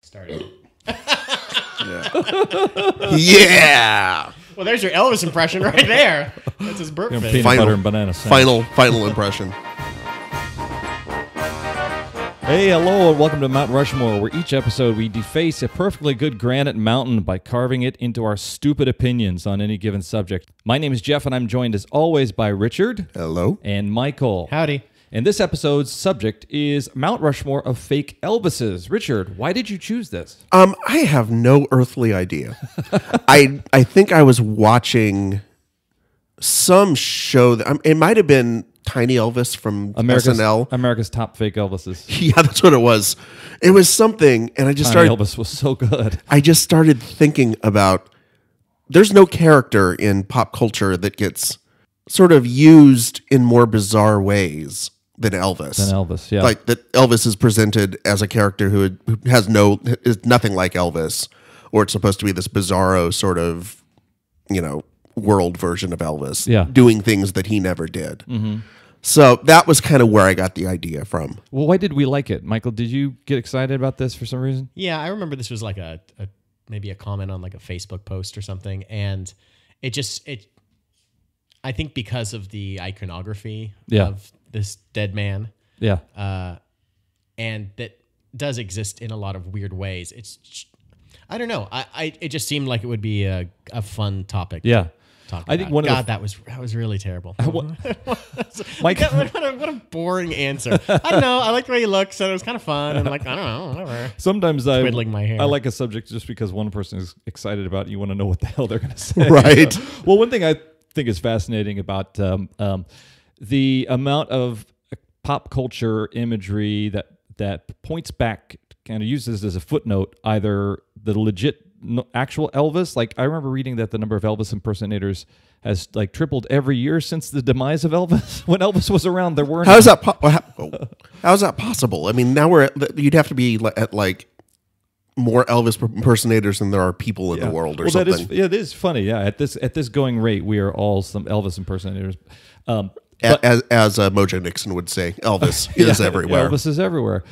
Started. Yeah. Well, there's your Elvis impression right there. That's his burp face. Peanut butter and banana sandwich. Final impression. Hey, hello, and welcome to Mount Rushmore, where each episode we deface a perfectly good granite mountain by carving it into our stupid opinions on any given subject. My name is Jeff, and I'm joined as always by Richard. Hello. And Michael. Howdy. And this episode's subject is Mount Rushmore of Fake Elvises. Richard, why did you choose this? I have no earthly idea. I think I was watching some show that it might have been Tiny Elvis from SNL. America's Top Fake Elvises. Yeah, that's what it was. It was something, and I just Tiny started. Elvis was so good. I just started thinking about. There's no character in pop culture that gets sort of used in more bizarre ways than Elvis. Yeah. Like that Elvis is presented as a character who is nothing like Elvis, or it's supposed to be this bizarro sort of, world version of Elvis, doing things that he never did. Mm-hmm. So that was kind of where I got the idea from. Well, why did we like it? Michael, did you get excited about this for some reason? Yeah, I remember this was like maybe a comment on like a Facebook post or something, and I think because of the iconography of this dead man, and that does exist in a lot of weird ways. I don't know. It just seemed like it would be a fun topic. Yeah. I think that was really terrible. Mike, what a boring answer. I don't know. I like the way he looks, so it was kind of fun. And like, I don't know, whatever. Sometimes twiddling my hair. I like a subject just because one person is excited about it. You want to know what the hell they're going to say. Right. Well, one thing I think is fascinating about the amount of pop culture imagery that points back, kind of uses as a footnote, either the legit actual Elvis. Like I remember reading that the number of Elvis impersonators has like tripled every year since the demise of Elvis. When Elvis was around, there weren't. How is that possible? I mean, now you'd have to be at like more Elvis impersonators than there are people in the world, or something. It is funny. Yeah, at this going rate, we are all some Elvis impersonators. As Mojo Nixon would say, Elvis is everywhere. Elvis is everywhere.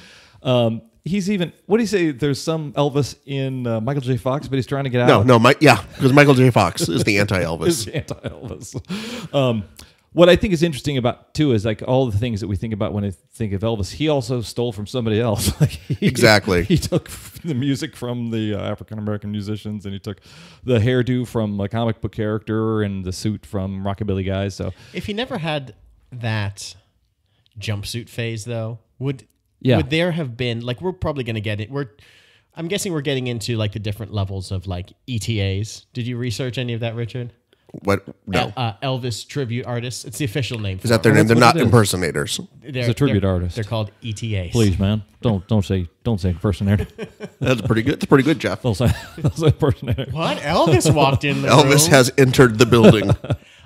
He's even, what do you say? There's some Elvis in Michael J. Fox, but he's trying to get out. Because Michael J. Fox is the anti-Elvis. What I think is interesting about too is like all the things that we think about when we think of Elvis. He also stole from somebody else. Exactly. He took the music from the African American musicians, and he took the hairdo from a comic book character, and the suit from Rockabilly Guys. So if he never had that jumpsuit phase, though, would there have been, like, we're probably going to get it. I'm guessing we're getting into like the different levels of like ETAs. Did you research any of that, Richard? What? No. Elvis tribute artists. It's the official name. Is that their name? They're not impersonators. It's a tribute artist. They're called ETAs. Please, man, don't say impersonator. That's pretty good. That's pretty good, Jeff. Don't say impersonator. What? Elvis walked in the Elvis room. has entered the building.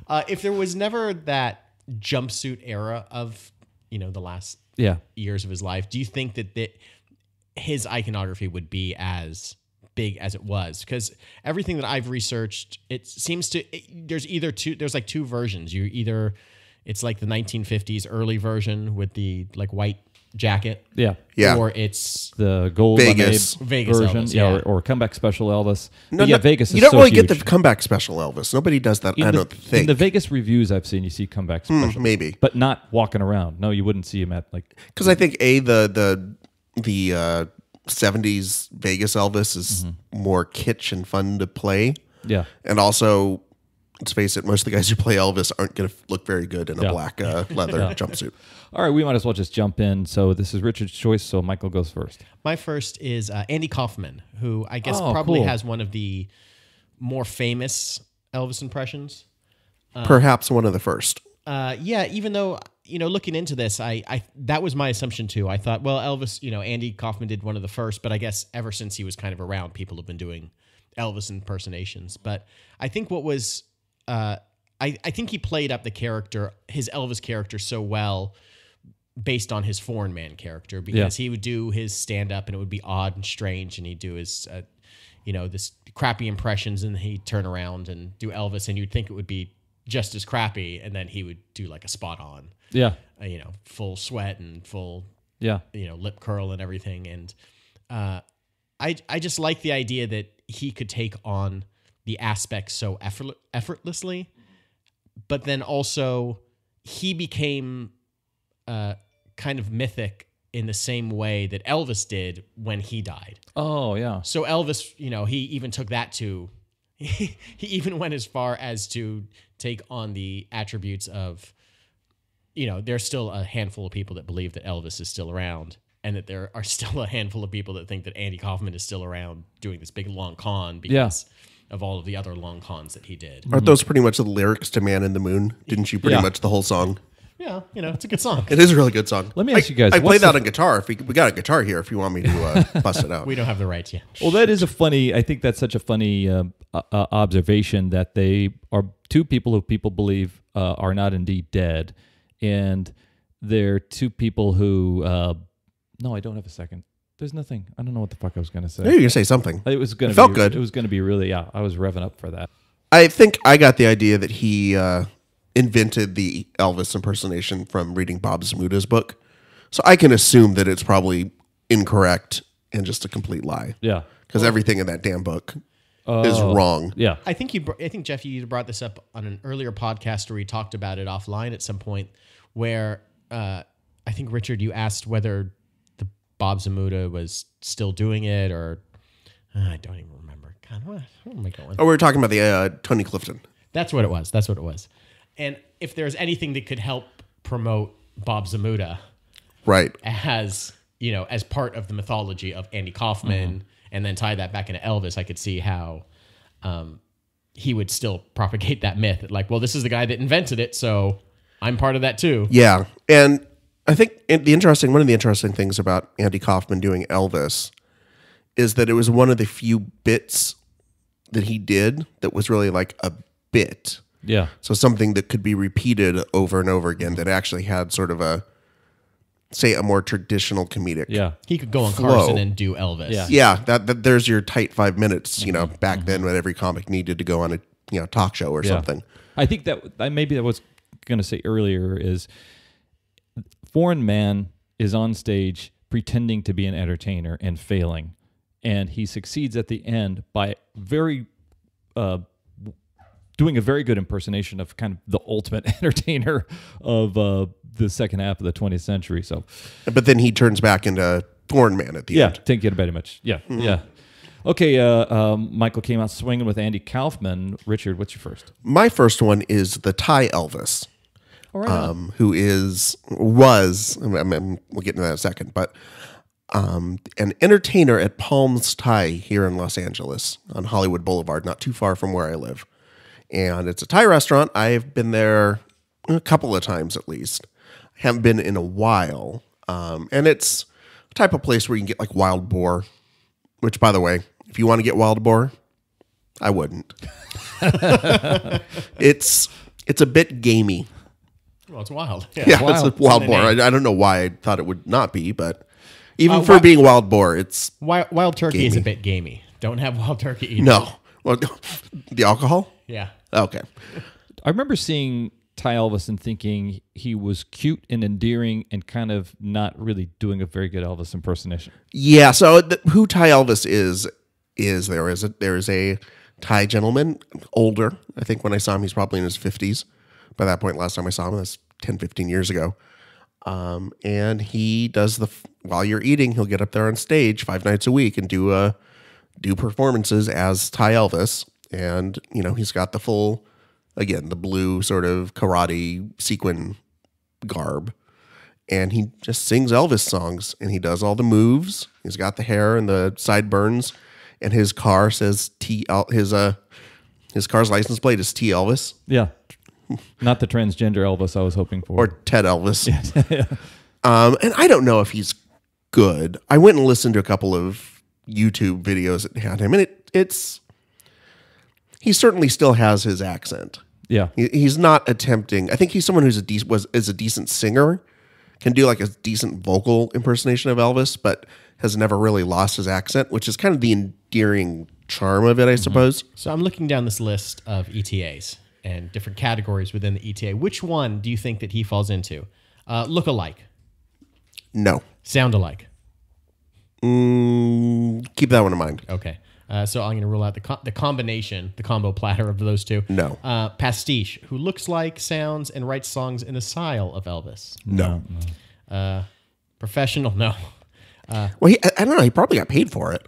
If there was never that jumpsuit era of the last years of his life, do you think that his iconography would be as big as it was? Because everything that I've researched, it seems to there's like two versions. It's like the 1950s early version with the like white jacket, or it's the gold Vegas version, Elvis, or comeback special Elvis. Vegas. You don't really get the comeback special Elvis. Nobody does that. I don't think. In the Vegas reviews I've seen, you see comeback special, maybe, but not walking around. No, you wouldn't see him at like, because I think the 70s Vegas Elvis is more kitsch and fun to play. Yeah, and also, let's face it, most of the guys who play Elvis aren't going to look very good in a black leather jumpsuit. All right, we might as well just jump in. So this is Richard's choice, so Michael goes first. My first is Andy Kaufman, who I guess probably has one of the more famous Elvis impressions. Perhaps one of the first. Even though, looking into this, I that was my assumption too. I thought, well, Elvis, Andy Kaufman did one of the first, but I guess ever since he was kind of around, people have been doing Elvis impersonations. But I think what was, I think he played up his Elvis character so well based on his foreign man character, because he would do his stand-up and it would be odd and strange, and he'd do his, this crappy impressions, and he'd turn around and do Elvis, and you'd think it would be just as crappy, and then he would do like a spot on, full sweat and full, lip curl and everything. And I just like the idea that he could take on the aspects so effortlessly, but then also he became kind of mythic in the same way that Elvis did when he died. Oh, yeah. So Elvis, he even took that to, he even went as far as to take on the attributes of, there's still a handful of people that believe that Elvis is still around, and that there are still a handful of people that think that Andy Kaufman is still around doing this big long con because of all of the other long cons that he did. Aren't those pretty much the lyrics to Man in the Moon? Didn't you pretty much the whole song? Yeah, it's a good song. It is a really good song. Let me ask you guys. I played that on guitar. If we got a guitar here, if you want me to bust it out. We don't have the rights yet. Well, I think that's such a funny observation that they are two people who people believe are not indeed dead. And they're two people who, no, I don't have a second. There's nothing. I don't know what the fuck I was going to say. Maybe you're going to say something. It was going to felt good. It was going to be really, I was revving up for that. I think I got the idea that he invented the Elvis impersonation from reading Bob Zamuta's book. So I can assume that it's probably incorrect and just a complete lie. Yeah. Because everything in that damn book is wrong. Yeah. I think Jeff, you brought this up on an earlier podcast where we talked about it offline at some point, where I think, Richard, you asked whether the Bob Zamuta was still doing it, or I don't even remember. God, where am I going? Oh, we were talking about the Tony Clifton. That's what it was. And if there's anything that could help promote Bob Zamuta, right, as as part of the mythology of Andy Kaufman, and then tie that back into Elvis, I could see how he would still propagate that myth. Like, well, this is the guy that invented it, so I'm part of that too. Yeah, and I think one of the interesting things about Andy Kaufman doing Elvis is that it was one of the few bits that he did that was really like a bit. Yeah. So something that could be repeated over and over again that actually had sort of a more traditional comedic. Yeah. He could go on flow. Carson and do Elvis. Yeah. Yeah. That there's your tight 5 minutes, back then when every comic needed to go on a talk show or something. I think that maybe I was going to say earlier is Foreign Man is on stage pretending to be an entertainer and failing. And he succeeds at the end by doing a very good impersonation of kind of the ultimate entertainer of the second half of the 20th century. So, but then he turns back into Foreign Man at the end. Yeah, thank you very much. Yeah, yeah. Okay, Michael came out swinging with Andy Kaufman. Richard, what's your first? My first one is the Thai Elvis, who was, we'll get into that in a second, but an entertainer at Palms Thai here in Los Angeles on Hollywood Boulevard, not too far from where I live. And it's a Thai restaurant. I've been there a couple of times at least. I haven't been in a while. And it's a type of place where you can get like wild boar, which, by the way, if you want to get wild boar, I wouldn't. It's a bit gamey. Well, it's wild. Yeah, wild. it's a wild boar. I don't know why I thought it would not be, but even for being wild boar, it's wild turkey gamey. is a bit gamey. Don't have wild turkey either. No. Well, the alcohol? Yeah. Okay. I remember seeing Thai Elvis and thinking he was cute and endearing and kind of not really doing a very good Elvis impersonation. Yeah, so who Thai Elvis is there is a Thai gentleman, older. I think when I saw him, he's probably in his 50s. By that point, last time I saw him, that's 10, 15 years ago. And he does while you're eating, he'll get up there on stage 5 nights a week and do performances as Thai Elvis. And, he's got the full, again, the blue sort of karate sequin garb. And he just sings Elvis songs and he does all the moves. He's got the hair and the sideburns. And his car says his car's license plate is T Elvis. Yeah. Not the transgender Elvis I was hoping for. Or Ted Elvis. Yeah. And I don't know if he's good. I went and listened to a couple of YouTube videos that had him. And he certainly still has his accent. Yeah. He's not attempting. I think he's someone who's is a decent singer, can do like a decent vocal impersonation of Elvis, but has never really lost his accent, which is kind of the endearing charm of it, I suppose. So I'm looking down this list of ETAs and different categories within the ETA. Which one do you think that he falls into? Look alike. No. Sound alike. Keep that one in mind. Okay. So I'm going to rule out the combination, the combo platter of those two. No. Pastiche, who looks like, sounds, and writes songs in the style of Elvis. No. Professional, no. Well, I don't know. He probably got paid for it.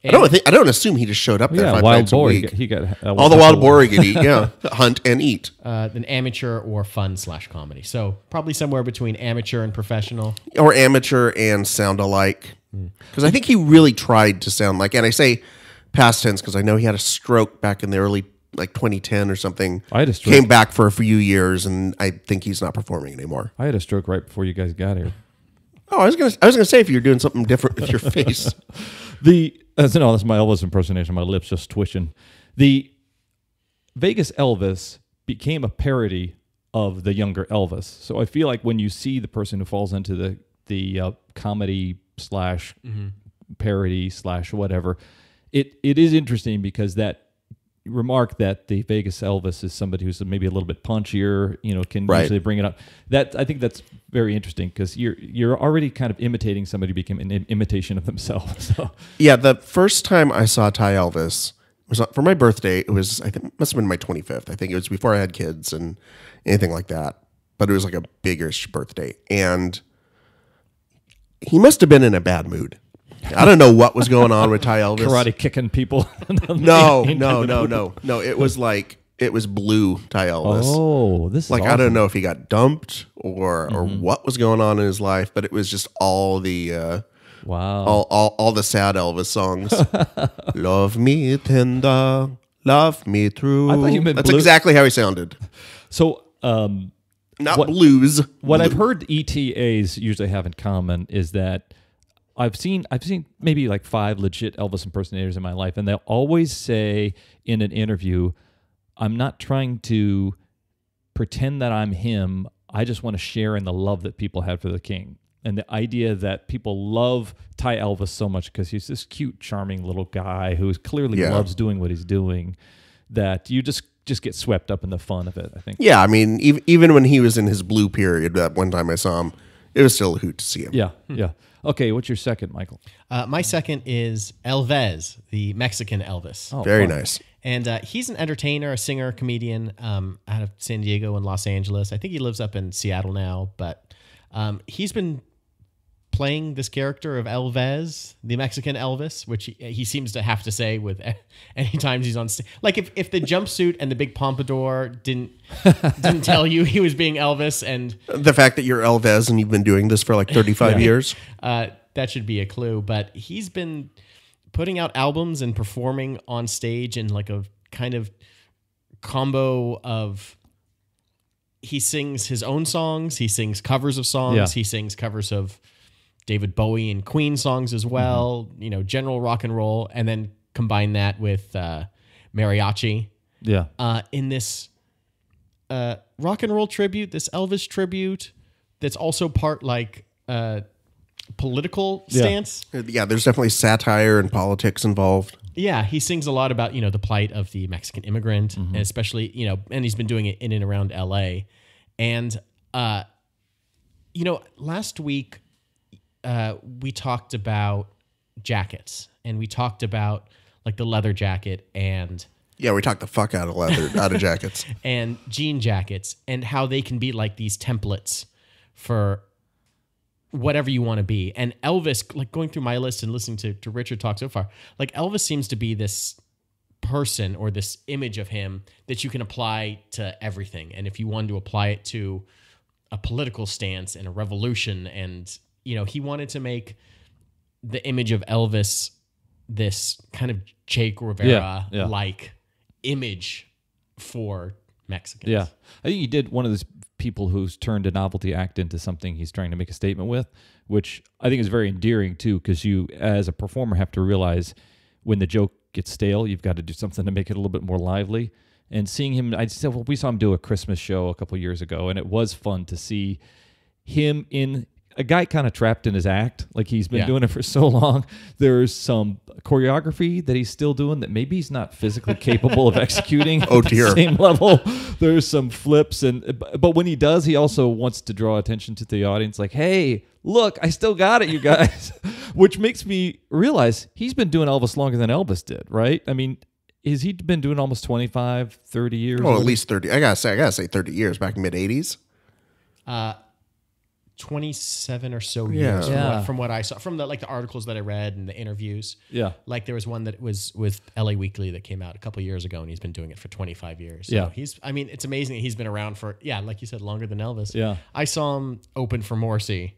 I don't assume he just showed up there 5 nights a week. He got all the wild boar he could eat. Yeah, hunt and eat. An amateur or fun/comedy. So probably somewhere between amateur and professional, or amateur and sound alike. Because I think he really tried to sound like. And I say past tense because I know he had a stroke back in the early 2010 or something. I had a stroke. Came back for a few years, and I think he's not performing anymore. I had a stroke right before you guys got here. Oh, I was gonna say if you're doing something different with your face. That's my Elvis impersonation. My lips just twitching. The Vegas Elvis became a parody of the younger Elvis. So I feel like when you see the person who falls into the comedy / parody / whatever, it is interesting because that remark that the Vegas Elvis is somebody who's maybe a little bit punchier, can usually bring it up. That I think that's very interesting because you're already kind of imitating somebody who became an imitation of themselves. So. Yeah, the first time I saw Ty Elvis was for my birthday. It was, I think, it must have been my 25th. I think it was before I had kids and anything like that. But it was like a biggish birthday, and he must have been in a bad mood. I don't know what was going on with Ty Elvis. Karate kicking people. No. It was blue Ty Elvis. Oh, this is like, awesome. I don't know if he got dumped or what was going on in his life, but it was just all the all the sad Elvis songs. Love me tender, love me true. I thought you meant That's blue. exactly how he sounded. So, not blues. What I've heard ETAs usually have in common is that I've seen maybe like 5 legit Elvis impersonators in my life, and they'll always say in an interview, I'm not trying to pretend that I'm him. I just want to share in the love that people had for the king. And the idea that people love Ty Elvis so much because he's this cute, charming little guy who clearly loves doing what he's doing, that you just get swept up in the fun of it, I think. Yeah, I mean, even when he was in his blue period, that one time I saw him, it was still a hoot to see him. Yeah, yeah. Okay, what's your second, Michael? My second is Elvis, the Mexican Elvis. Oh, very nice. And he's an entertainer, a singer, comedian out of San Diego and Los Angeles. I think he lives up in Seattle now, but he's been playing this character of Elvis, the Mexican Elvis, which he seems to have to say with any times he's on stage. Like if the jumpsuit and the big pompadour didn't tell you he was being Elvis, and the fact that you're Elvis and you've been doing this for like 35 years, that should be a clue. But he's been putting out albums and performing on stage in like a kind of combo of, he sings his own songs, he sings covers of songs, he sings covers of David Bowie and Queen songs as well, general rock and roll, and then combine that with mariachi. Yeah. In this rock and roll tribute, this Elvis tribute, that's also part like political stance. Yeah, there's definitely satire and politics involved. Yeah, he sings a lot about, the plight of the Mexican immigrant, and especially, and he's been doing it in and around LA. And, last week, we talked about jackets, and we talked about like the leather jacket, and we talked the fuck out of jackets and jean jackets, and how they can be like these templates for whatever you want to be. And Elvis, like going through my list and listening to Richard talk so far, like Elvis seems to be this person or this image of him that you can apply to everything. And if you wanted to apply it to a political stance and a revolution, and he wanted to make the image of Elvis this kind of Che Guevara-like image for Mexicans. Yeah. I think he did one of those people who's turned a novelty act into something he's trying to make a statement with, which I think is very endearing too, because you, as a performer, have to realize when the joke gets stale, you've got to do something to make it a little bit more lively. And seeing him, we saw him do a Christmas show a couple years ago, and it was fun to see him in a guy kind of trapped in his act. Like he's been doing it for so long. There's some choreography that he's still doing that maybe he's not physically capable of executing at the same level. There's some flips, but when he does, he also wants to draw attention to the audience. Like, hey, look, I still got it, you guys. Which makes me realize he's been doing Elvis longer than Elvis did, right? I mean, has he been doing almost 25, 30 years? Oh, at least 30. I gotta say 30 years, back in mid-'80s. 27 or so years from what I saw, from the articles that I read and the interviews. Yeah. Like there was one that was with LA Weekly that came out a couple years ago, and he's been doing it for 25 years. So it's amazing that he's been around for, like you said, longer than Elvis. Yeah. I saw him open for Morrissey.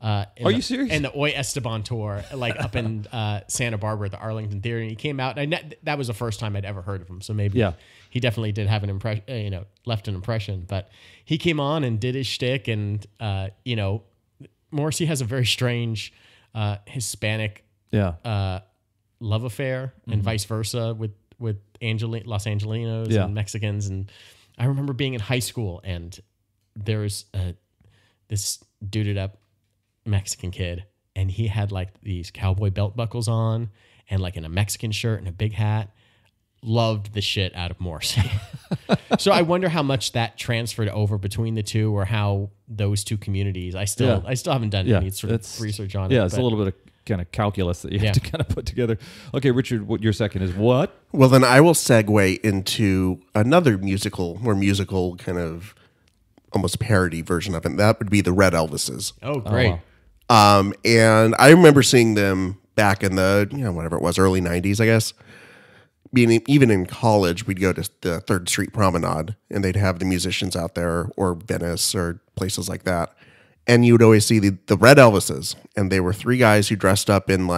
Are you serious? And the Oy Esteban tour, up in Santa Barbara at the Arlington Theater, and he came out, and that was the first time I'd ever heard of him. So maybe he definitely did have an impression, left an impression. But he came on and did his shtick, and Morrissey has a very strange Hispanic love affair, and vice versa with Los Angelinos and Mexicans. And I remember being in high school, and there was this duded up Mexican kid, and he had these cowboy belt buckles on and in a Mexican shirt and a big hat. Loved the shit out of Morrissey. So I wonder how much that transferred over between the two, or how those two communities. I still haven't done any sort of research on it. Yeah, it's a little bit of kind of calculus that you have to kind of put together. Okay, Richard, what your second is what? Well, then I will segue into another more musical kind of almost parody version of it. That would be the Red Elvises. Oh, great. And I remember seeing them back in the, whatever it was, early 90s, I guess. Even in college, we'd go to the 3rd Street Promenade, and they'd have the musicians out there, or Venice, or places like that. And you would always see the Red Elvises, and they were 3 guys who dressed up in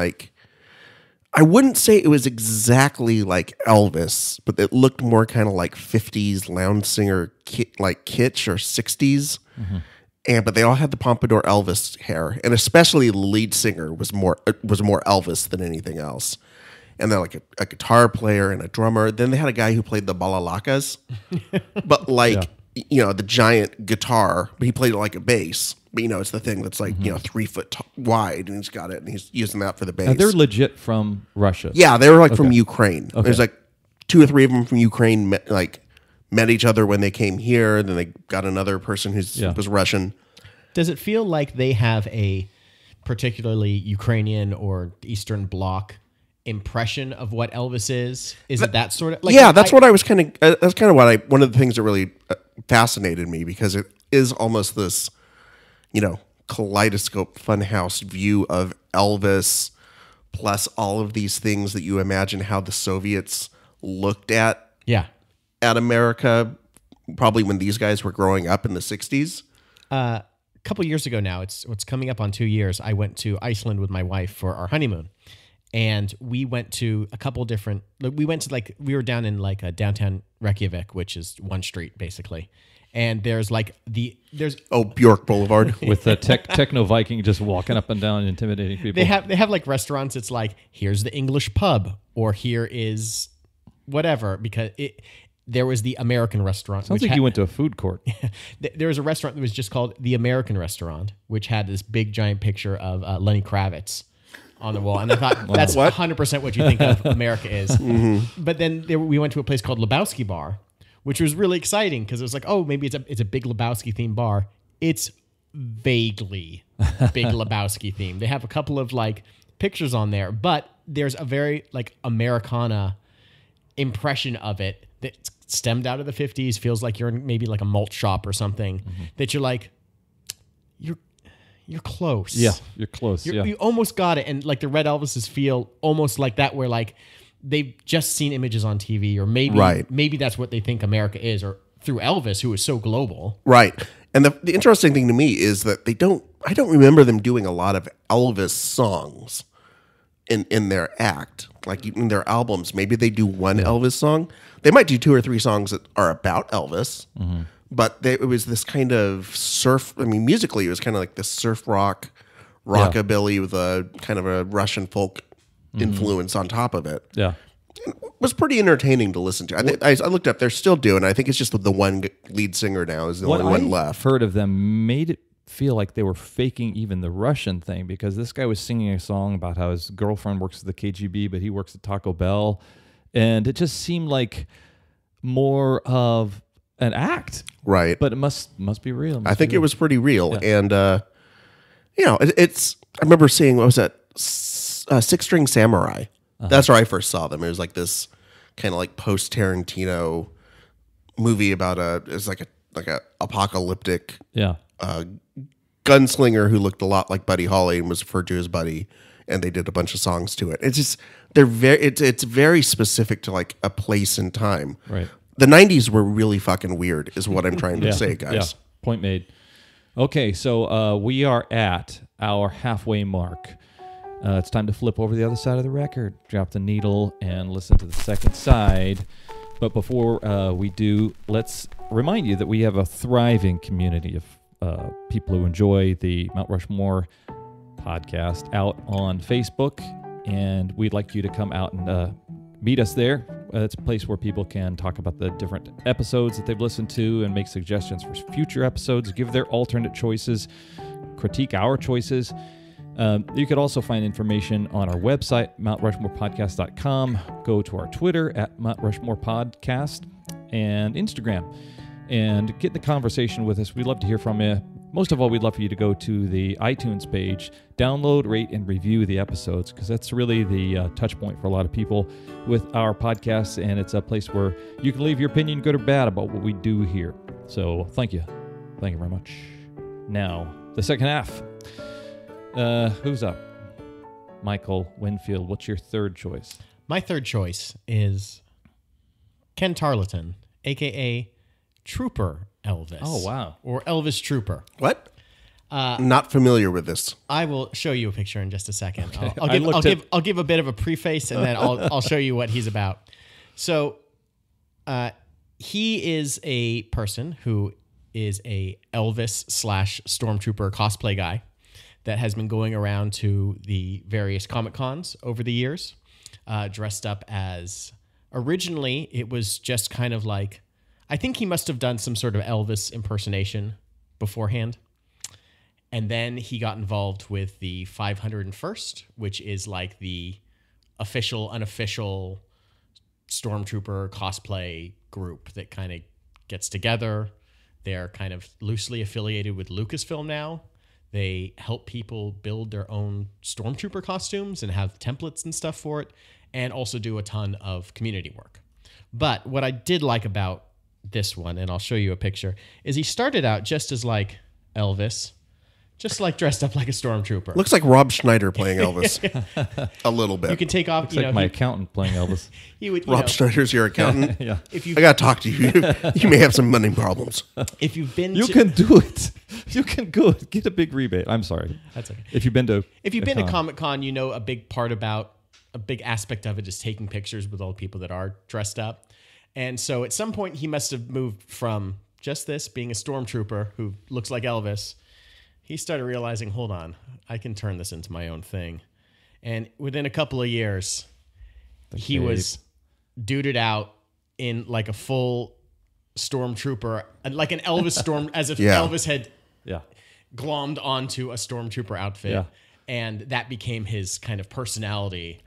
I wouldn't say it was exactly like Elvis, but it looked more kind of like 50s lounge singer, kitsch, or 60s. Mm-hmm. But they all had the pompadour Elvis hair, and especially the lead singer was more Elvis than anything else. And they're a guitar player and a drummer. Then they had a guy who played the balalakas, but the giant guitar, but he played it like a bass. But it's the thing that's 3 foot wide, and he's got it, and he's using that for the bass. Now they're legit from Russia. Yeah, they were from Ukraine. Okay. There's 2 or 3 of them from Ukraine. Met each other when they came here. Then they got another person who was Russian. Does it feel like they have a particularly Ukrainian or Eastern Bloc impression of what Elvis is? Is it that sort of? That's what I was kind of. That's kind of one of the things that really fascinated me, because it is almost this, kaleidoscope funhouse view of Elvis, plus all of these things that you imagine how the Soviets looked at. Yeah. At America, probably when these guys were growing up in the 60s. A couple years ago now, it's coming up on 2 years, I went to Iceland with my wife for our honeymoon. And we went to a couple different, we were down in downtown Reykjavik, which is one street basically. And there's Bjork Boulevard with the techno Viking just walking up and down and intimidating people. They have restaurants. It's here's the English pub, or here is whatever, because there was the American restaurant. Sounds like you went to a food court. There was a restaurant that was just called the American Restaurant, which had this big giant picture of Lenny Kravitz on the wall. And I thought, that's 100% what you think of America is. Mm-hmm. But then we went to a place called Lebowski Bar, which was really exciting, because it was maybe it's a big Lebowski themed bar. It's vaguely Big Lebowski themed. They have a couple of pictures on there, but there's a very Americana impression of it that stemmed out of the 50s, feels like you're in maybe a malt shop or something, that you're close. Yeah, you're close. You almost got it. And the Red Elvises feel almost like that, where they've just seen images on TV, or maybe that's what they think America is, or through Elvis, who is so global. Right. And the interesting thing to me is that I don't remember them doing a lot of Elvis songs in their act, in their albums. Maybe they do one Elvis song. They might do 2 or 3 songs that are about Elvis. Mm-hmm. But it was this kind of musically, it was kind of like this surf rock, rockabilly with a kind of a Russian folk influence on top of it. Yeah. It was pretty entertaining to listen to. I looked up, they're still doing it. I think it's just the one lead singer now is the only one left. I've heard of them made it feel like they were faking even the Russian thing, because this guy was singing a song about how his girlfriend works at the KGB, but he works at Taco Bell. And it just seemed like more of an act. Right. But it must be real. I think it was pretty real. Yeah. And, it's, I remember seeing, what was that? Six String Samurai. That's where I first saw them. It was like this kind of like post-Tarantino movie about it's like a apocalyptic gunslinger who looked a lot like Buddy Holly and was referred to as Buddy, and they did a bunch of songs to it. It's just it's very specific to like a place and time. Right. The 90s were really fucking weird, is what I'm trying to say, guys. Yeah. Point made. Okay, so we are at our halfway mark. It's time to flip over the other side of the record, drop the needle, and listen to the second side. But before we do, let's remind you that we have a thriving community of people who enjoy the Mount Rushmore podcast out on Facebook, and we'd like you to come out and meet us there. It's a place where people can talk about the different episodes that they've listened to and make suggestions for future episodes, give their alternate choices, critique our choices. You could also find information on our website, MountRushmorePodcast.com. Go to our Twitter at Mount Rushmore Podcast and Instagram, and get in the conversation with us. We'd love to hear from you. Most of all, we'd love for you to go to the iTunes page, download, rate, and review the episodes, because that's really the touch point for a lot of people with our podcasts, and it's a place where you can leave your opinion, good or bad, about what we do here. So thank you. Thank you very much. Now, the second half. Who's up? Michael Winfield, what's your third choice? My third choice is Ken Tarleton, a.k.a. Trooper Elvis. Oh, wow. Or Elvis Trooper. What? Not familiar with this. I will show you a picture in just a second. Okay. I'll give a bit of a preface, and then I'll show you what he's about. So, he is a person who is a Elvis / Stormtrooper cosplay guy that has been going around to the various Comic Cons over the years, dressed up as, originally it was just kind of like, I think he must have done some sort of Elvis impersonation beforehand. And then he got involved with the 501st, which is like the official, unofficial Stormtrooper cosplay group that kind of gets together. They're kind of loosely affiliated with Lucasfilm now. They help people build their own Stormtrooper costumes and have templates and stuff for it, and also do a ton of community work. But what I did like about this one, and I'll show you a picture, is he started out just as like Elvis, just like dressed up like a Stormtrooper. Looks like Rob Schneider playing Elvis. A little bit. You can take off, Looks like my accountant playing Elvis. He would, Rob Schneider's your accountant? Yeah. I got to talk to you. You may have some money problems. If you've been You can do it. You can go get a big rebate. I'm sorry. That's okay. If you've been to Comic-Con, you know a big aspect of it is taking pictures with all the people that are dressed up. And so at some point he must have moved from just this, being a Stormtrooper who looks like Elvis. He started realizing, hold on, I can turn this into my own thing. And within a couple of years, he was duded out in like a full Stormtrooper, like an Elvis storm, as if Elvis had glommed onto a Stormtrooper outfit. Yeah. And that became his kind of personality.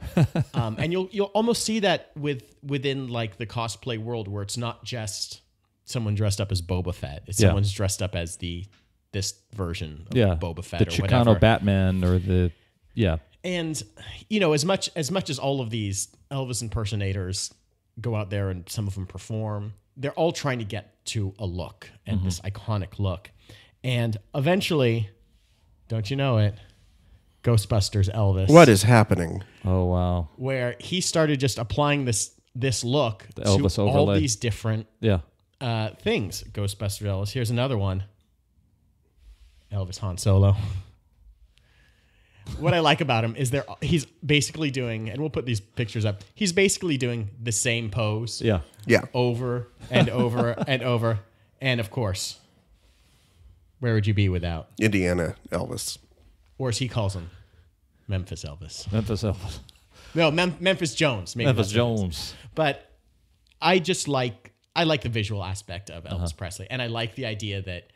And you'll almost see that within like the cosplay world, where it's not just someone dressed up as Boba Fett. It's someone's dressed up as this version of Boba Fett, the or Chicano whatever. Batman, or the And you know, as much as all of these Elvis impersonators go out there and some of them perform, they're all trying to get to a look and this iconic look. And eventually, don't you know it, Ghostbusters Elvis. What is happening? Oh, wow. Where he started just applying this look the Elvis to overlay. all these different things. Ghostbusters Elvis. Here's another one. Elvis Han Solo. What I like about him is he's basically doing, and we'll put these pictures up, he's basically doing the same pose. Yeah. Over and over and over. And of course, where would you be without Indiana Elvis? Or as he calls him, Memphis Elvis. Memphis Elvis. No, Memphis Jones. Memphis Jones. But I just like the visual aspect of Elvis Presley. And I like the idea that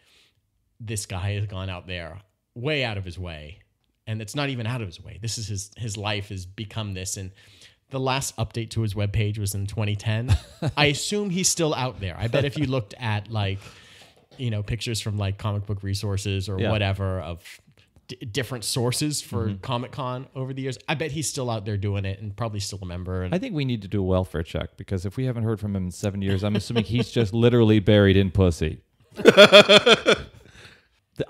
this guy has gone out there way out of his way. And it's not even out of his way. This is his life has become this. And the last update to his webpage was in 2010. I assume he's still out there. I bet if you looked at like, pictures from like comic book resources or whatever of different sources for Comic-Con over the years, I bet he's still out there doing it and probably still a member. And I think we need to do a welfare check, because if we haven't heard from him in 7 years, I'm assuming he's just literally buried in pussy. The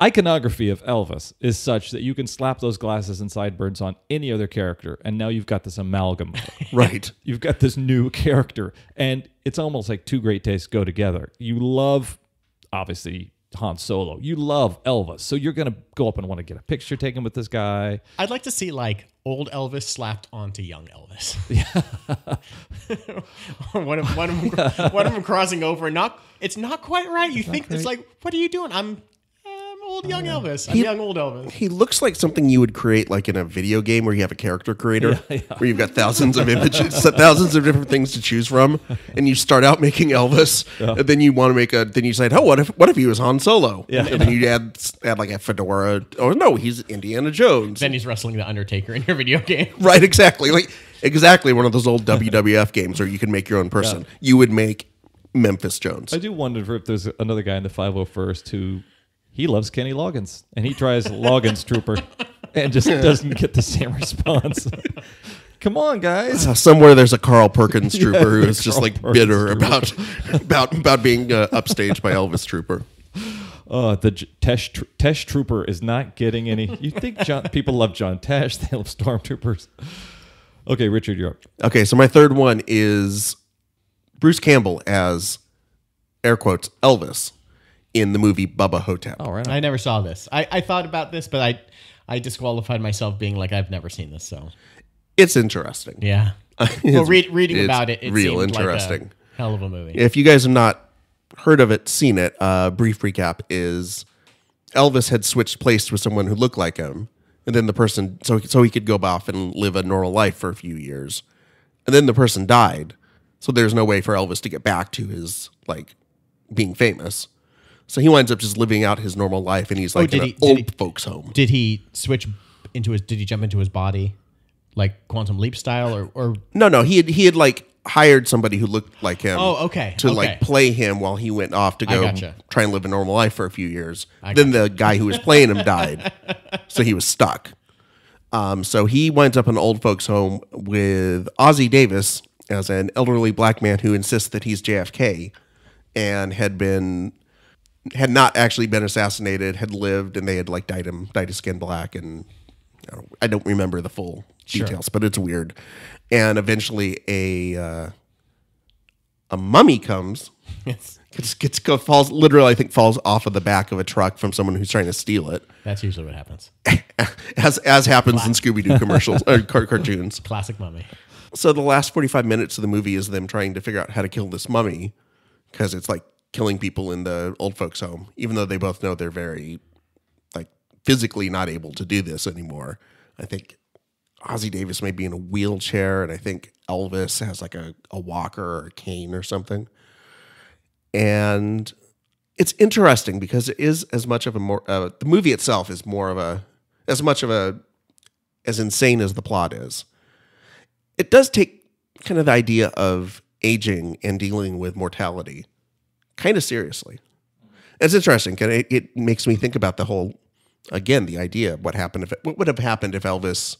iconography of Elvis is such that you can slap those glasses and sideburns on any other character, and now you've got this amalgam. Right. You've got this new character, and it's almost like two great tastes go together. You love, obviously, Han Solo. You love Elvis, so you're going to go up and want to get a picture taken with this guy. I'd like to see like old Elvis slapped onto young Elvis. Or one of them crossing over, and it's not quite right. You think it's like, what are you doing? I'm old young Elvis. I'm young old Elvis. He looks like something you would create like in a video game where you have a character creator, where you've got thousands of images, thousands of different things to choose from, and you start out making Elvis, and then you want to make then you say, oh, what if he was Han Solo? And then you add like a fedora. Oh no, he's Indiana Jones. Then he's wrestling the Undertaker in your video game. Right, exactly. Like exactly one of those old WWF games where you can make your own person. You would make Memphis Jones. I do wonder if there's another guy in the 501st who he loves Kenny Loggins, and he tries Loggins Trooper and just doesn't get the same response. Come on, guys. Somewhere there's a Carl Perkins Trooper who is just like bitter about being upstaged by Elvis Trooper. The Tesh Trooper is not getting any. You think people love John Tesh? They love Stormtroopers. Okay, Richard, you're up. Okay, so my third one is Bruce Campbell as, air quotes, Elvis in the movie Bubba Hotep. Oh, right. I never saw this. I thought about this, but I disqualified myself being like, I've never seen this. So it's interesting. Yeah. Well, reading about it real seemed interesting. Like a hell of a movie. If you guys have not heard of it, seen it, brief recap is Elvis had switched place with someone who looked like him, and then the person, so he could go off and live a normal life for a few years, and then the person died, so there's no way for Elvis to get back to his like being famous. So he winds up just living out his normal life, and he's like in an old folks' home. Did he switch into his? Did he jump into his body, like Quantum Leap style, or? No. He had like hired somebody who looked like him. Oh, okay. To like play him while he went off to go try and live a normal life for a few years. Then the guy who was playing him died, so he was stuck. So he winds up in an old folks' home with Ozzie Davis as an elderly black man who insists that he's JFK, and had not actually been assassinated, had lived, and they had like dyed his skin black, and I don't remember the full details, but it's weird. And eventually a mummy comes, falls literally, I think, falls off of the back of a truck from someone who's trying to steal it. That's usually what happens. as happens in Scooby-Doo commercials or cartoons. Classic mummy. So the last 45 minutes of the movie is them trying to figure out how to kill this mummy, because it's like killing people in the old folks' home, even though they both know they're very like physically not able to do this anymore. I think Ozzie Davis may be in a wheelchair, and I think Elvis has like a walker or a cane or something. And it's interesting because it is as much of a the movie itself is more of as insane as the plot is. It does take kind of the idea of aging and dealing with mortality kind of seriously. It's interesting. It makes me think about the whole, again, the idea of what would have happened if Elvis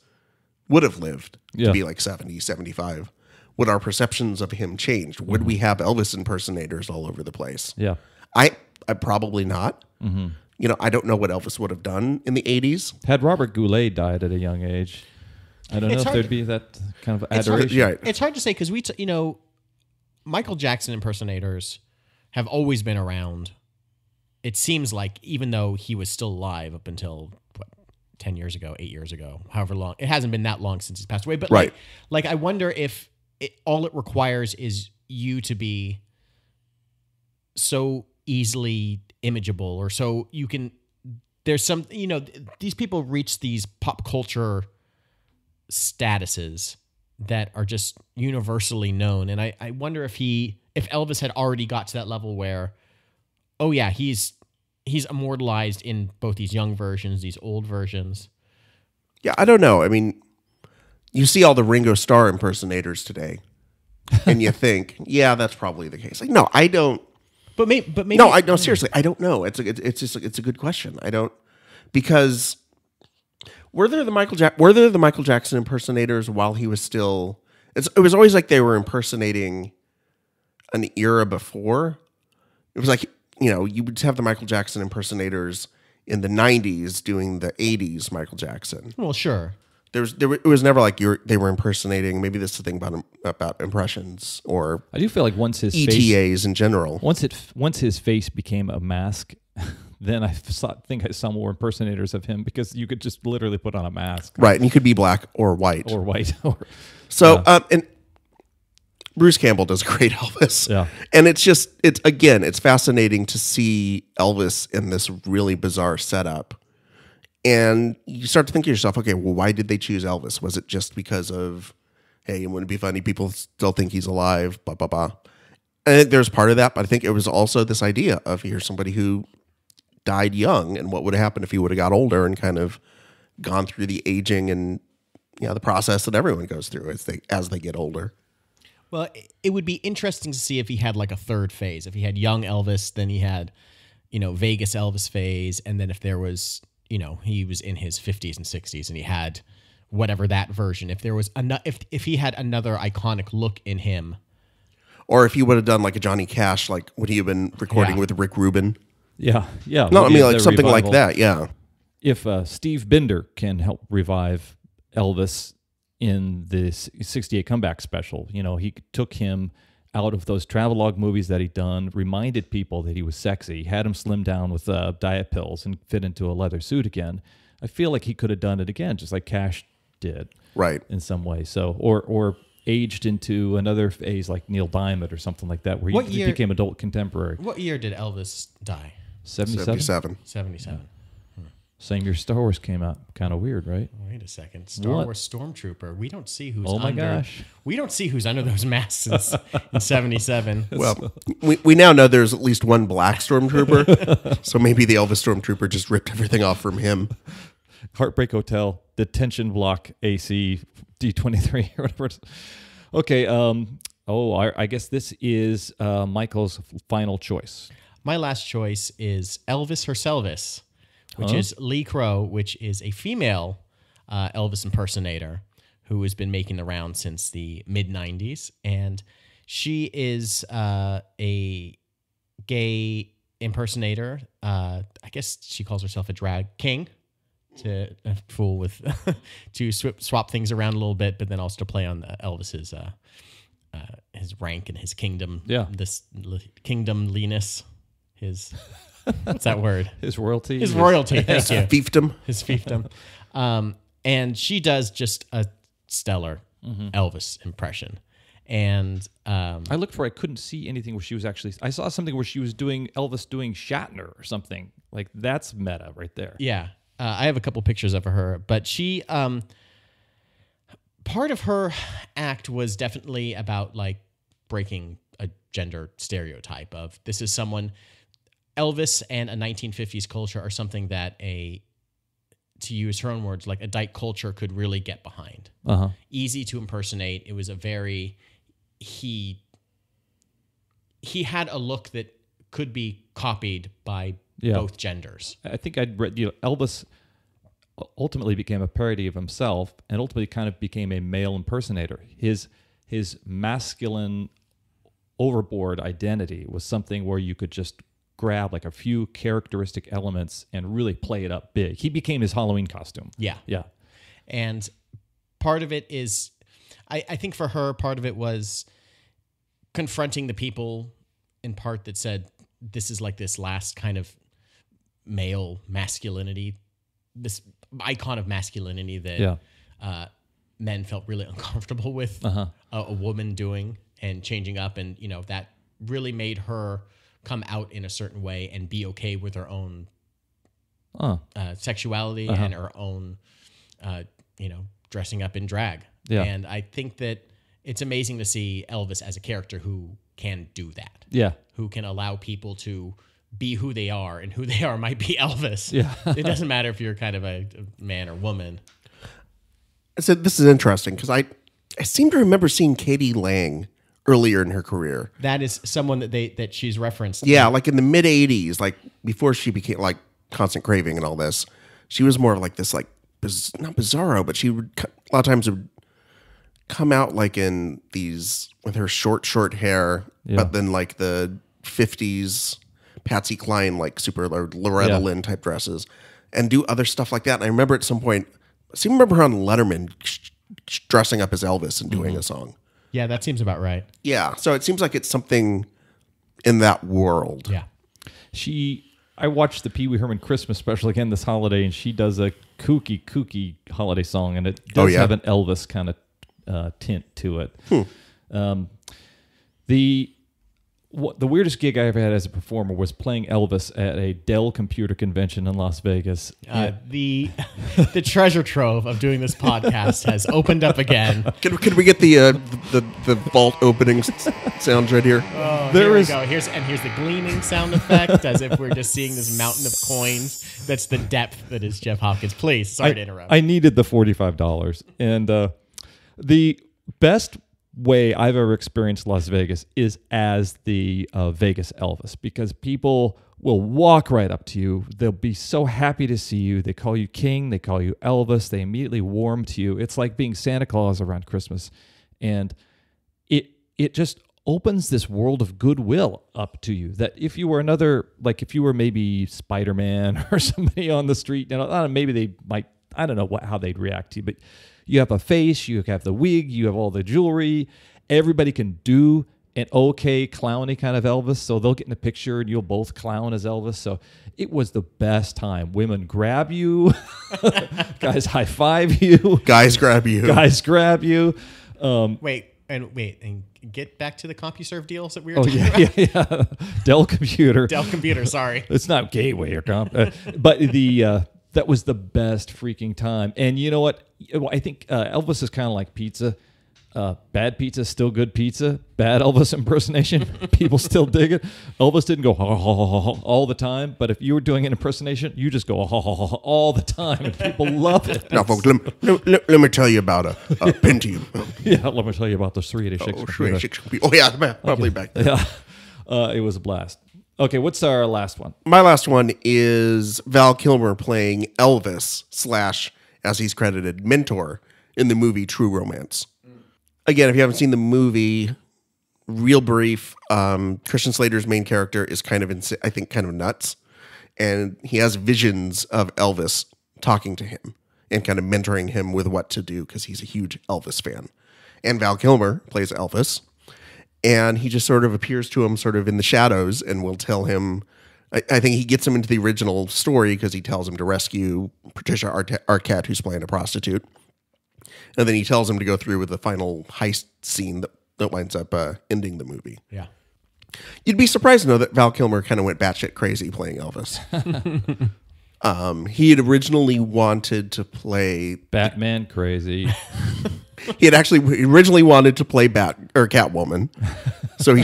would have lived to be like 70, 75. Would our perceptions of him change? Would we have Elvis impersonators all over the place? Yeah. I probably not. Mm-hmm. I don't know what Elvis would have done in the 80s. Had Robert Goulet died at a young age, I don't know if there'd be that kind of adoration. It's hard to say because Michael Jackson impersonators have always been around. It seems like even though he was still alive up until 10 years ago, 8 years ago, however long, it hasn't been that long since he's passed away. But like I wonder if all it requires is you to be so easily imageable, or so you can, there's some, these people reach these pop culture statuses that are just universally known. And I wonder if Elvis had already got to that level where, oh yeah, he's he's immortalized in both these young versions, these old versions. Yeah, I don't know. I mean, you see all the Ringo Starr impersonators today, and you think, yeah, that's probably the case. Like, no, I don't. But maybe No, seriously, I don't know. It's a good question. I don't, because were there the Michael Jackson impersonators while he was still? It was always like they were impersonating an era before. It was like, you would have the Michael Jackson impersonators in the 90s doing the 80s Michael Jackson. Well, sure. It was never like they were impersonating. Maybe that's the thing about impressions, or I do feel like once his ETAs in general. Once his face became a mask, then I think I saw more impersonators of him, because you could just literally put on a mask, right? And you could be black or white, So and Bruce Campbell does a great Elvis. Yeah. And it's fascinating to see Elvis in this really bizarre setup. And you start to think to yourself, okay, well, why did they choose Elvis? Was it just because of, hey, it wouldn't be funny, people still think he's alive, blah, blah, blah. I think there's part of that, but I think it was also this idea of, here's somebody who died young, and what would have happened if he would have got older and kind of gone through the aging and the process that everyone goes through as they get older. Well, it would be interesting to see if he had like a third phase. If he had young Elvis, then he had, Vegas Elvis phase, and then if there was, he was in his 50s and 60s and he had whatever that version. If there was if he had another iconic look in him, or if he would have done like a Johnny Cash, like would he have been recording with Rick Rubin? Yeah. No, I mean like something revival. Like that. Yeah. If Steve Binder can help revive Elvis in this 68 comeback special, he took him out of those travelogue movies that he'd done, reminded people that he was sexy, had him slim down with diet pills and fit into a leather suit again. I feel like he could have done it again, just like Cash did, right? In some way. So, or aged into another phase like Neil Diamond or something like that, where he became adult contemporary. What year did Elvis die? 77. 77. Same year Star Wars came out. Kind of weird, right? Wait a second. Star Wars Stormtrooper. We don't see who's my gosh. We don't see who's under those masks in 77. Well, we now know there's at least one black Stormtrooper. So maybe the Elvis Stormtrooper just ripped everything off from him. Heartbreak Hotel, Detention Block, AC, D23, or whatever. Okay. I guess this is Michael's final choice. My last choice is Elvis Herselvis, which is Lee Crow, which is a female Elvis impersonator who has been making the round since the mid-90s. And she is a gay impersonator. I guess she calls herself a drag king, to fool with, to swap things around a little bit, but then also to play on Elvis's his rank and his kingdom. Yeah. This kingdomliness. His... What's that word? His royalty. His royalty. Thank you. Fiefdom. His fiefdom. And she does just a stellar Elvis impression. And I looked for. I couldn't see anything where she was actually. I saw something where she was doing Elvis doing Shatner or something. Like that's meta right there. Yeah, I have a couple pictures of her, but she. Part of her act was definitely about like breaking a gender stereotype of this is someone. Elvis and a 1950s culture are something that to use her own words, like a dyke culture could really get behind. Easy to impersonate. It was a very, he had a look that could be copied by both genders. I think I'd read, Elvis ultimately became a parody of himself and ultimately kind of became a male impersonator. His masculine overboard identity was something where you could just grab like a few characteristic elements and really play it up big. He became his Halloween costume. Yeah. And part of it is, I think for her, part of it was confronting the people in part that said, this is like this last kind of male masculinity, this icon of masculinity that men felt really uncomfortable with a woman doing and changing up. And, that really made her come out in a certain way and be okay with her own sexuality and her own, dressing up in drag. Yeah. And I think that it's amazing to see Elvis as a character who can do that. Yeah. Who can allow people to be who they are, and who they are might be Elvis. Yeah. It doesn't matter if you're kind of a man or woman. So this is interesting because I seem to remember seeing Katie Lang earlier in her career. That is someone that she's referenced. Yeah, like in the mid 80s, like before she became like Constant Craving and all this, she was more of like this, like not bizarro, but she would a lot of times would come out like in these with her short hair, but then like the 50s Patsy Cline, like super Loretta Lynn type dresses, and do other stuff like that. And I remember at some point, I remember her on Letterman dressing up as Elvis and doing a song. Yeah, that seems about right. Yeah, so it seems like it's something in that world. Yeah. I watched the Pee Wee Herman Christmas special again this holiday, and she does a kooky holiday song, and it does have an Elvis kind of tint to it. The weirdest gig I ever had as a performer was playing Elvis at a Dell Computer Convention in Las Vegas. The treasure trove of doing this podcast has opened up again. Can we get the vault opening sounds right here? Oh, here we go. Here's the gleaming sound effect, as if we're just seeing this mountain of coins. That's the depth that is Jeff Hopkins. Please, sorry to interrupt. I needed the $45, and the best way I've ever experienced Las Vegas is as the Vegas Elvis, because people will walk right up to you. They'll be so happy to see you. They call you King. They call you Elvis. They immediately warm to you. It's like being Santa Claus around Christmas, and it just opens this world of goodwill up to you. That if you were if you were maybe Spider-Man or somebody on the street, maybe they might. I don't know how they'd react to you, but you have a face, you have the wig, you have all the jewelry. Everybody can do an okay clowny kind of Elvis, so they'll get in a picture and you'll both clown as Elvis. So it was the best time. Women grab you, guys high five you, guys grab you. Wait, and get back to the CompuServe deals that we were talking about. Yeah. Dell Computer. Sorry, it's not Gateway or Comp, but that was the best freaking time. And you know what? I think Elvis is kind of like pizza. Bad pizza, still good pizza. Bad Elvis impersonation, people still dig it. Elvis didn't go ha, ha, ha, ha, ha, all the time, but if you were doing an impersonation, you just go ha, ha, ha, ha, all the time, and people love it. Now, folks, let me tell you about a Pentium. Yeah, let me tell you about the 386 computer. Oh, yeah, probably back then. Yeah, it was a blast. Okay, what's our last one? My last one is Val Kilmer playing Elvis / as he's credited, mentor in the movie True Romance. Again, if you haven't seen the movie, real brief, Christian Slater's main character is kind of nuts. And he has visions of Elvis talking to him and kind of mentoring him with what to do because he's a huge Elvis fan. And Val Kilmer plays Elvis. And he just sort of appears to him sort of in the shadows and will tell him, I think he gets him into the original story because he tells him to rescue Patricia Arquette, who's playing a prostitute. And then he tells him to go through with the final heist scene that winds up ending the movie. Yeah. You'd be surprised to know that Val Kilmer kind of went batshit crazy playing Elvis. He had originally wanted to play Batman crazy. He originally wanted to play Catwoman. So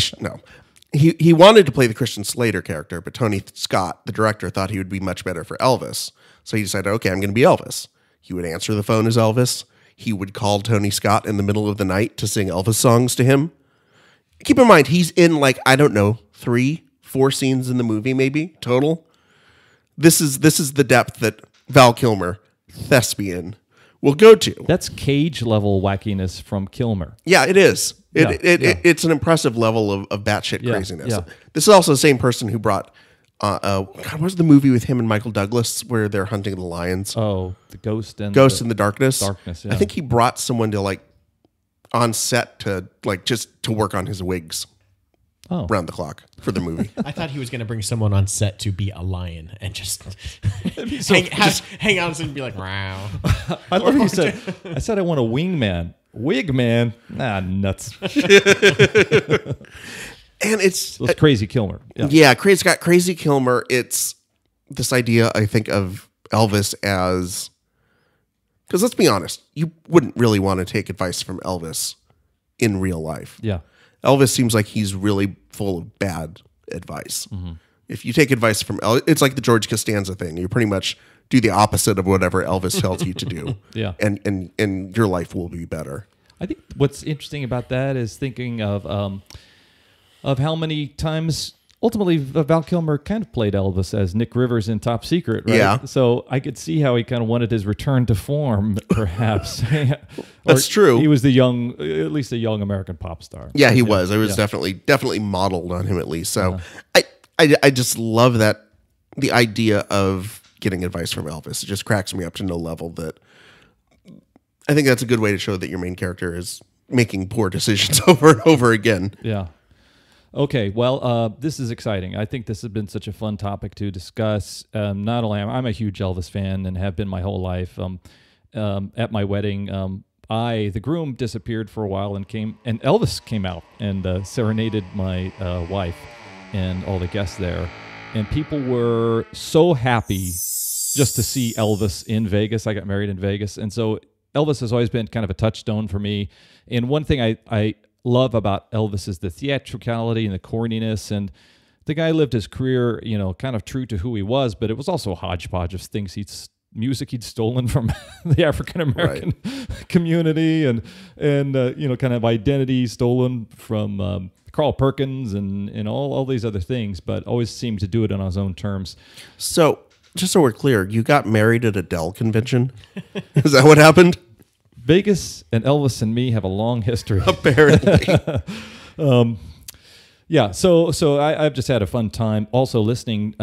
he wanted to play the Christian Slater character, but Tony Scott, the director, thought he would be much better for Elvis. So he decided, okay, I'm going to be Elvis. He would answer the phone as Elvis. He would call Tony Scott in the middle of the night to sing Elvis songs to him. Keep in mind, he's in 3-4 scenes in the movie, maybe total. This is the depth that Val Kilmer, thespian, will go to. That's Cage level wackiness from Kilmer. Yeah, it is. It's an impressive level of batshit craziness. Yeah. This is also the same person who brought what was the movie with him and Michael Douglas where they're hunting the lions? Oh, the Ghost in the Darkness. Yeah. I think he brought someone to on set to just to work on his wigs. Oh. Round the clock for the movie. I thought he was going to bring someone on set to be a lion and just hang out and be like, wow. I love you said, I said I want a wingman. Wig man? Nah, nuts. And it's Crazy Kilmer. Yeah, Crazy Kilmer. It's this idea, I think, of Elvis as, because let's be honest, you wouldn't really want to take advice from Elvis in real life. Yeah. Elvis seems like he's really full of bad advice. Mm-hmm. If you take advice from Elvis, it's like the George Costanza thing. You pretty much do the opposite of whatever Elvis tells you to do. Yeah. And your life will be better. I think what's interesting about that is thinking of how many times ultimately Val Kilmer kind of played Elvis as Nick Rivers in Top Secret, right? Yeah. So I could see how he kind of wanted his return to form, perhaps. That's true. He was at least a young American pop star. Yeah, he was. I was definitely modeled on him at least. So I just love that, the idea of getting advice from Elvis. It just cracks me up to no level that I think that's a good way to show that your main character is making poor decisions over and over again. Yeah. Okay, well, this is exciting. I think this has been such a fun topic to discuss. Not only I'm a huge Elvis fan and have been my whole life. At my wedding, the groom disappeared for a while and Elvis came out and serenaded my wife and all the guests there. And people were so happy just to see Elvis in Vegas. I got married in Vegas. And so Elvis has always been kind of a touchstone for me. And one thing I love about Elvis is the theatricality and the corniness. And the guy lived his career, kind of true to who he was, but it was also a hodgepodge of things music he'd stolen from the African American community and kind of identity stolen from Carl Perkins and all these other things, but always seemed to do it on his own terms. So, just so we're clear, you got married at a Dell convention? Is that what happened? Vegas and Elvis and me have a long history. Apparently. Yeah, so I've just had a fun time also listening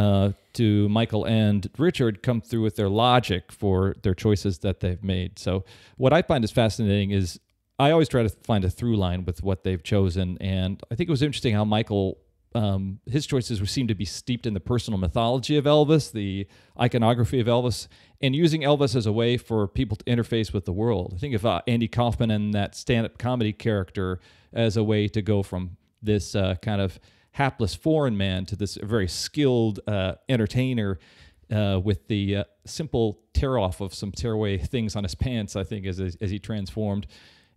to Michael and Richard come through with their logic for their choices that they've made. So what I find is fascinating is I always try to find a through line with what they've chosen, and I think it was interesting how Michael, his choices seemed to be steeped in the personal mythology of Elvis, the iconography of Elvis, and using Elvis as a way for people to interface with the world. I think of Andy Kaufman and that stand-up comedy character as a way to go from this kind of hapless foreign man to this very skilled entertainer with the simple tear-off of some tear-away things on his pants, I think, as he transformed.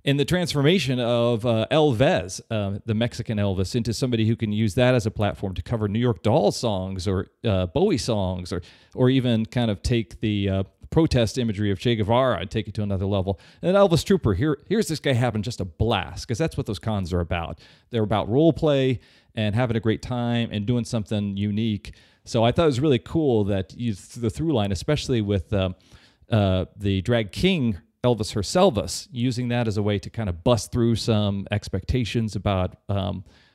And the transformation of Elvis, the Mexican Elvis, into somebody who can use that as a platform to cover New York Dolls songs or Bowie songs or even kind of take the protest imagery of Che Guevara and take it to another level. And Elvis Trooper, here's this guy having just a blast, because that's what those cons are about. They're about role play and having a great time and doing something unique. So I thought it was really cool that the through line, especially with the drag king Elvis Herselvis, using that as a way to kind of bust through some expectations about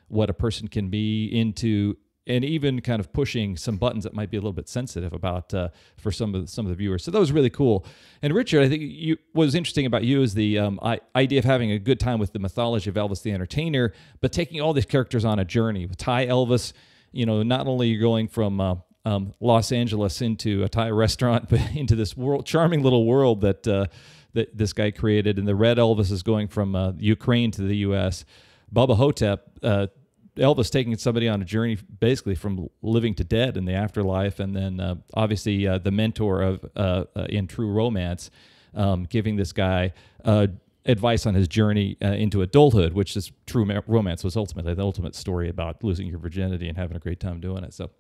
what a person can be into, and even kind of pushing some buttons that might be a little bit sensitive about for some of the viewers. So that was really cool. And Richard, I think what was interesting about you is the idea of having a good time with the mythology of Elvis the Entertainer, but taking all these characters on a journey. With Thai Elvis, not only you're going from Los Angeles into a Thai restaurant, but into this charming little world that this guy created. And the Red Elvis is going from Ukraine to the U.S. Bubba Hotep, Elvis taking somebody on a journey basically from living to dead in the afterlife, and then obviously the mentor of in True Romance, giving this guy advice on his journey into adulthood, which is True Romance was ultimately the ultimate story about losing your virginity and having a great time doing it. So,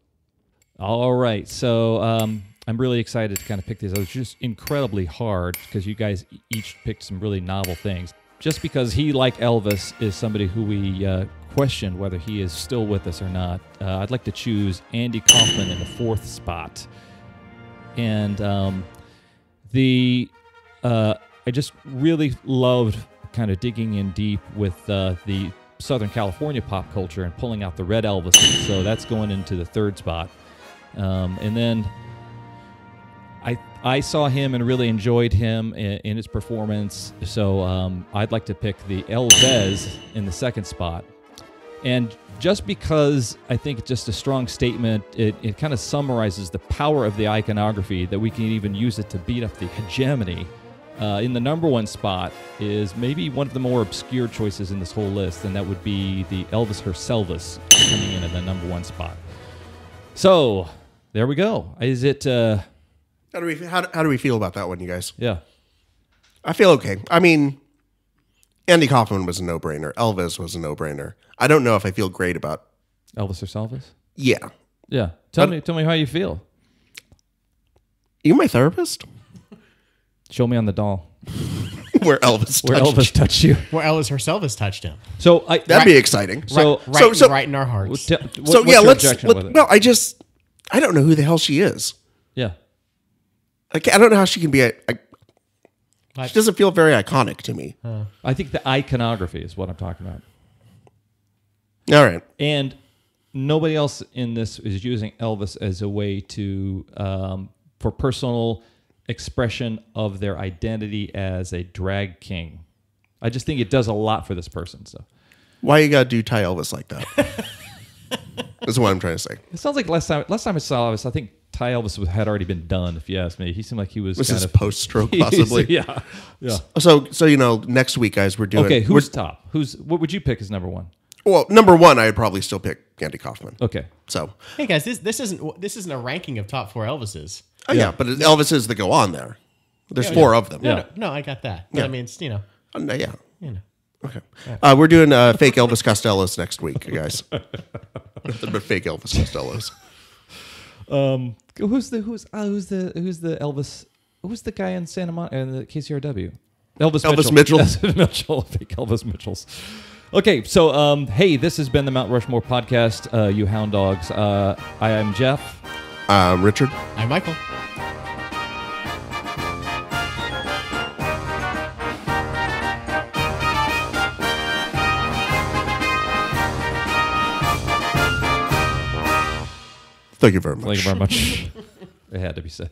all right, so I'm really excited to kind of pick these. It was just incredibly hard because you guys each picked some really novel things. Just because he, like Elvis, is somebody who we question whether he is still with us or not, I'd like to choose Andy Kaufman in the fourth spot. And I just really loved kind of digging in deep with the Southern California pop culture and pulling out the Red Elvis. So that's going into the third spot. And then I saw him and really enjoyed him in his performance, so I'd like to pick the Elvis in the second spot. And just because I think it's just a strong statement, it kind of summarizes the power of the iconography, that we can even use it to beat up the hegemony. In the number one spot is maybe one of the more obscure choices in this whole list, and that would be the Elvis Herselvis coming in at the number one spot. So there we go. Is it... How do we feel about that one, you guys? Yeah. I feel okay. I mean, Andy Kaufman was a no-brainer. Elvis was a no-brainer. I don't know if I feel great about... Elvis Herselvis? Yeah. Yeah. Tell me how you feel. You my therapist? Show me on the doll. Where Elvis touched you. Where Elvis Herselvis touched him. So that'd be exciting. So right in our hearts. Let's. I don't know who the hell she is. Yeah. I don't know how she can be. She doesn't feel very iconic to me. I think the iconography is what I'm talking about. All right. And nobody else in this is using Elvis as a way to for personal expression of their identity as a drag king. I just think it does a lot for this person. So why you gotta do Ty Elvis like that? That's what I'm trying to say. It sounds like last time I saw Elvis, I think Ty Elvis had already been done. If you ask me, he seemed like he was. This is post-stroke, possibly. Yeah. So next week, guys, we're doing. Okay, who's top? What would you pick as number one? Well, number one, I'd probably still pick Andy Kaufman. Okay. So. Hey guys, this isn't a ranking of top 4 Elvises. Oh yeah, but it's Elvises that go on there. There's 4 of them. No, I got that. But I mean, it's yeah. Okay. Right. We're doing fake Elvis Costellos next week, guys. Nothing but fake Elvis Costellos. Who's the Elvis? Who's the guy in Santa Monica in the KCRW? Elvis Mitchell. Mitchell. Fake Elvis Mitchells. Okay, so hey, this has been the Mount Rushmore podcast. You hound dogs. I am Jeff. I'm Richard. I'm Michael. Thank you very much. Thank you very much. It had to be said.